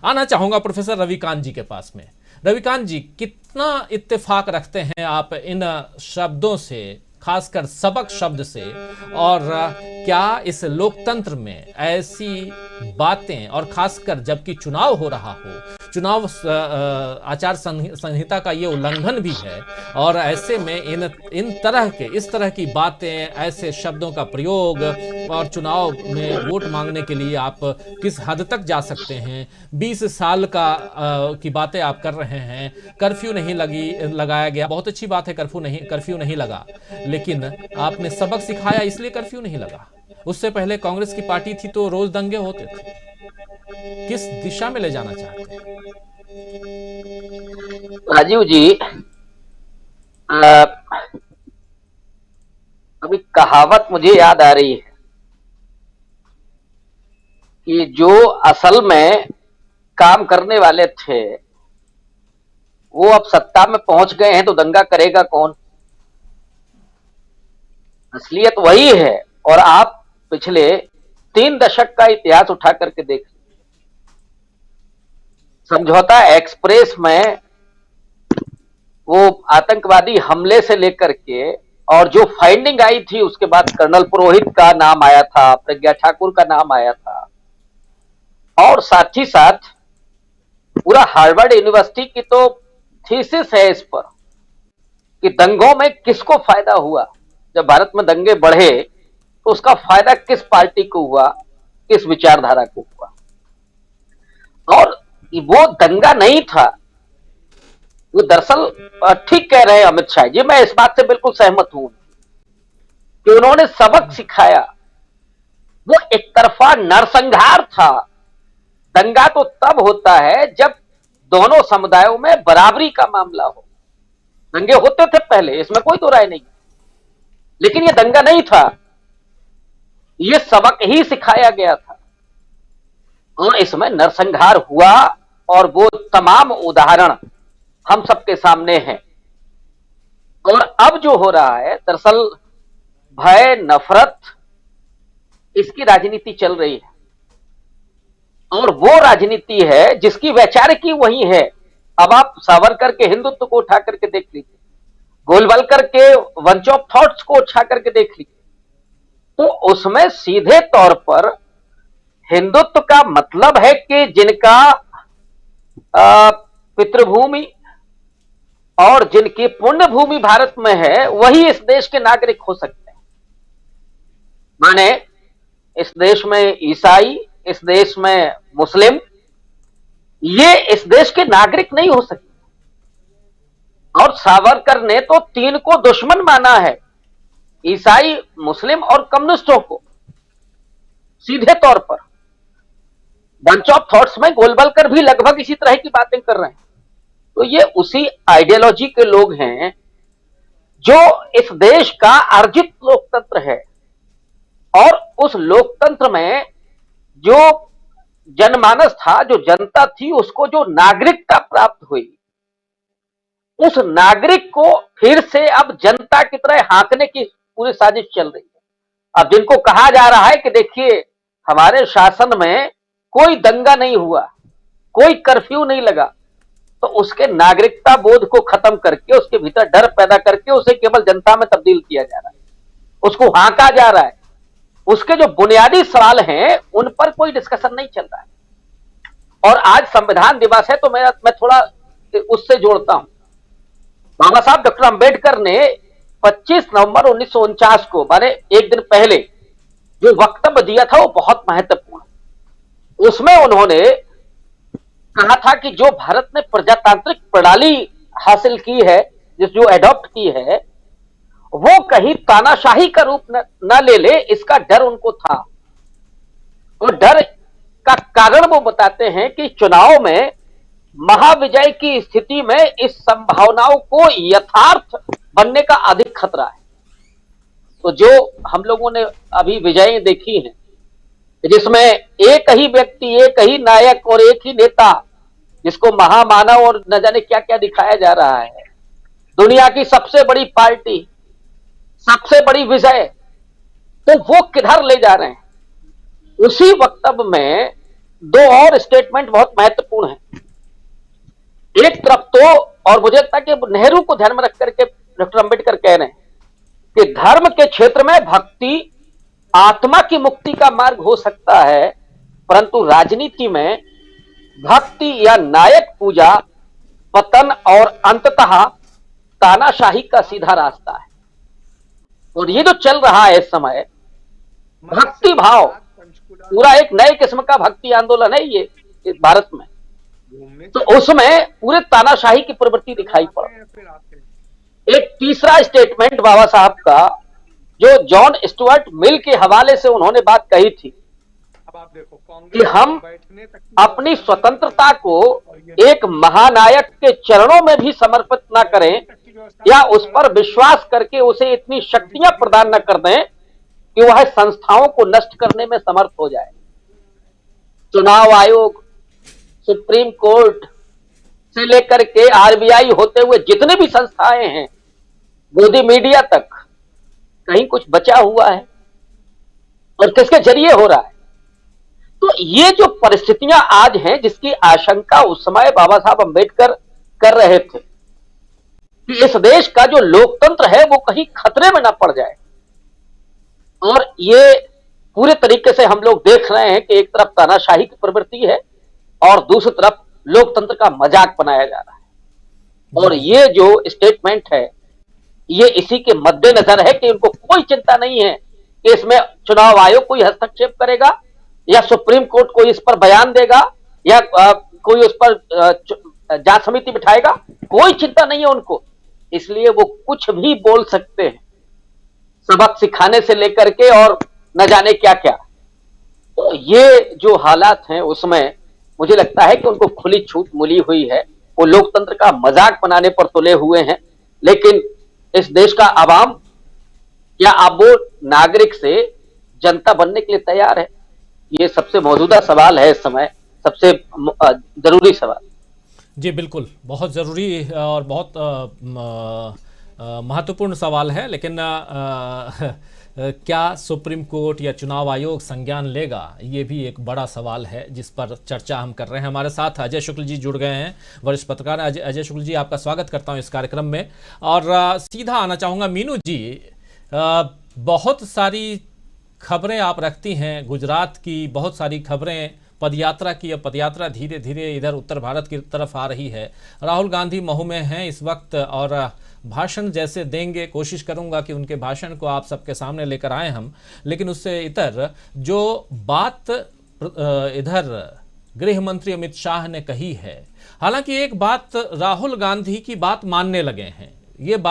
आना चाहूंगा प्रोफेसर रविकांत जी के पास में। रविकांत जी, कितना इत्तेफाक रखते हैं आप इन शब्दों से, खासकर सबक शब्द से, और क्या इस लोकतंत्र में ऐसी बातें, और खासकर जबकि चुनाव हो रहा हो, चुनाव आचार संहिता का ये उल्लंघन भी है, और ऐसे में इस तरह की बातें, ऐसे शब्दों का प्रयोग, और चुनाव में वोट मांगने के लिए आप किस हद तक जा सकते हैं? 20 साल की बातें आप कर रहे हैं। कर्फ्यू नहीं लगाया गया, बहुत अच्छी बात है, कर्फ्यू नहीं लगा, लेकिन आपने सबक सिखाया इसलिए कर्फ्यू नहीं लगा। उससे पहले कांग्रेस की पार्टी थी तो रोज दंगे होते थे। किस दिशा में ले जाना चाहते हैं? राजीव जी, अभी कहावत मुझे याद आ रही है कि जो असल में काम करने वाले थे वो अब सत्ता में पहुंच गए हैं तो दंगा करेगा कौन। असलियत वही है। और आप पिछले 3 दशक का इतिहास उठा करके देख, समझौता एक्सप्रेस में वो आतंकवादी हमले से लेकर के, और जो फाइंडिंग आई थी उसके बाद कर्नल पुरोहित का नाम आया था, प्रज्ञा ठाकुर का नाम आया था, और साथ ही साथ पूरा हार्वर्ड यूनिवर्सिटी की तो थीसिस है इस पर कि दंगों में किसको फायदा हुआ। जब भारत में दंगे बढ़े तो उसका फायदा किस पार्टी को हुआ, किस विचारधारा को हुआ। और वो दंगा नहीं था, वो दरअसल, ठीक कह रहे हैं अमित शाह जी, मैं इस बात से बिल्कुल सहमत हूं कि उन्होंने सबक सिखाया। वो एक तरफा नरसंहार था। दंगा तो तब होता है जब दोनों समुदायों में बराबरी का मामला हो। दंगे होते थे पहले, इसमें कोई दो राय नहीं, लेकिन ये दंगा नहीं था, ये सबक ही सिखाया गया था और इसमें नरसंहार हुआ। और वो तमाम उदाहरण हम सबके सामने हैं। और अब जो हो रहा है, दरअसल भय, नफरत, इसकी राजनीति चल रही है। और वो राजनीति है जिसकी वैचारिक ही वही है। अब आप सावरकर के हिंदुत्व को उठा करके देख लीजिए, गोलवलकर के वंच ऑफ थॉट्स को उठा करके देख लीजिए, तो उसमें सीधे तौर पर हिंदुत्व का मतलब है कि जिनका पितृभूमि और जिनकी पुण्य भूमि भारत में है वही इस देश के नागरिक हो सकते हैं। माने इस देश में ईसाई, इस देश में मुस्लिम, ये इस देश के नागरिक नहीं हो सकते। और सावरकर ने तो 3 को दुश्मन माना है, ईसाई, मुस्लिम और कम्युनिस्टों को, सीधे तौर पर। बंच ऑफ थॉट्स में गोलवलकर भी लगभग इसी तरह की बातें कर रहे हैं। तो ये उसी आइडियोलॉजी के लोग हैं जो इस देश का अर्जित लोकतंत्र है, और उस लोकतंत्र में जो जनमानस था, जो जनता थी, उसको जो नागरिकता प्राप्त हुई, उस नागरिक को फिर से अब जनता की तरह हाँकने की पूरी साजिश चल रही है। अब जिनको कहा जा रहा है कि देखिए हमारे शासन में कोई दंगा नहीं हुआ, कोई कर्फ्यू नहीं लगा, तो उसके नागरिकता बोध को खत्म करके, उसके भीतर डर पैदा करके उसे केवल जनता में तब्दील किया जा रहा है, उसको हाँका जा रहा है। उसके जो बुनियादी सवाल हैं उन पर कोई डिस्कशन नहीं चल रहा है। और आज संविधान दिवस है तो मैं थोड़ा उससे जोड़ता हूं। बाबा साहब डॉक्टर अंबेडकर ने 25 नवंबर 1949 को, माने एक दिन पहले, जो वक्तव्य दिया था वो बहुत महत्वपूर्ण। उसमें उन्होंने कहा था कि जो भारत ने प्रजातांत्रिक प्रणाली हासिल की है, जो एडॉप्ट की है, वो कहीं तानाशाही का रूप न ले ले, इसका डर उनको था। और डर का कारण वो बताते हैं कि चुनाव में महाविजय की स्थिति में इस संभावनाओं को यथार्थ बनने का अधिक खतरा है। तो जो हम लोगों ने अभी विजयें देखी हैं, जिसमें एक ही व्यक्ति, एक ही नायक और एक ही नेता, जिसको महामानव और न जाने क्या क्या दिखाया जा रहा है, दुनिया की सबसे बड़ी पार्टी, सबसे बड़ी विजय, तो वो किधर ले जा रहे हैं। उसी वक्तव्य में दो और स्टेटमेंट बहुत महत्वपूर्ण है। एक तरफ तो, और मुझे लगता है कि नेहरू को ध्यान में रख करके डॉक्टर अंबेडकर कह रहे हैं कि धर्म के क्षेत्र में भक्ति आत्मा की मुक्ति का मार्ग हो सकता है, परंतु राजनीति में भक्ति या नायक पूजा पतन और अंततः तानाशाही का सीधा रास्ता है। और ये जो चल रहा है इस समय, भक्ति भाव पूरा एक नए किस्म का भक्ति आंदोलन है ये इस भारत में, तो उसमें पूरे तानाशाही की प्रवृत्ति दिखाई पड़। एक तीसरा स्टेटमेंट बाबा साहब का, जो जॉन स्टुअर्ट मिल के हवाले से उन्होंने बात कही थी कि हम अपनी स्वतंत्रता को एक महानायक के चरणों में भी समर्पित ना करें या उस पर विश्वास करके उसे इतनी शक्तियां प्रदान न कर दें कि वह संस्थाओं को नष्ट करने में समर्थ हो जाए। चुनाव आयोग, सुप्रीम कोर्ट से लेकर के आरबीआई होते हुए जितने भी संस्थाएं हैं, गोदी मीडिया तक, कहीं कुछ बचा हुआ है और किसके जरिए हो रहा है। तो ये जो परिस्थितियां आज हैं, जिसकी आशंका उस समय बाबा साहब अंबेडकर कर रहे थे कि इस देश का जो लोकतंत्र है वो कहीं खतरे में ना पड़ जाए, और ये पूरे तरीके से हम लोग देख रहे हैं कि एक तरफ तानाशाही की प्रवृत्ति है और दूसरी तरफ लोकतंत्र का मजाक बनाया जा रहा है। और ये जो स्टेटमेंट है ये इसी के मद्देनजर है कि उनको कोई चिंता नहीं है कि इसमें चुनाव आयोग कोई हस्तक्षेप करेगा या सुप्रीम कोर्ट कोई इस पर बयान देगा या कोई उस पर जांच समिति बिठाएगा, कोई चिंता नहीं है उनको। इसलिए वो कुछ भी बोल सकते हैं, सबक सिखाने से लेकर के और न जाने क्या क्या। तो ये जो हालात हैं उसमें मुझे लगता है कि उनको खुली छूट मिली हुई है। वो लोकतंत्र का मजाक बनाने पर तुले हुए हैं, लेकिन इस देश का आवाम, क्या अब वो नागरिक से जनता बनने के लिए तैयार है? ये सबसे मौजूदा सवाल है इस समय, सबसे जरूरी सवाल। जी बिल्कुल, बहुत ज़रूरी और बहुत महत्वपूर्ण सवाल है। लेकिन क्या सुप्रीम कोर्ट या चुनाव आयोग संज्ञान लेगा, ये भी एक बड़ा सवाल है जिस पर चर्चा हम कर रहे हैं। हमारे साथ अजय शुक्ल जी जुड़ गए हैं, वरिष्ठ पत्रकार। अजय शुक्ल जी, आपका स्वागत करता हूं इस कार्यक्रम में। और सीधा आना चाहूँगा मीनू जी, बहुत सारी खबरें आप रखती हैं, गुजरात की बहुत सारी खबरें, पदयात्रा की। अब पदयात्रा धीरे धीरे इधर उत्तर भारत की तरफ आ रही है। राहुल गांधी महू में हैं इस वक्त और भाषण जैसे देंगे, कोशिश करूंगा कि उनके भाषण को आप सबके सामने लेकर आए हम। लेकिन उससे इतर जो बात इधर गृह मंत्री अमित शाह ने कही है, हालांकि एक बात राहुल गांधी की बात मानने लगे हैं, ये बात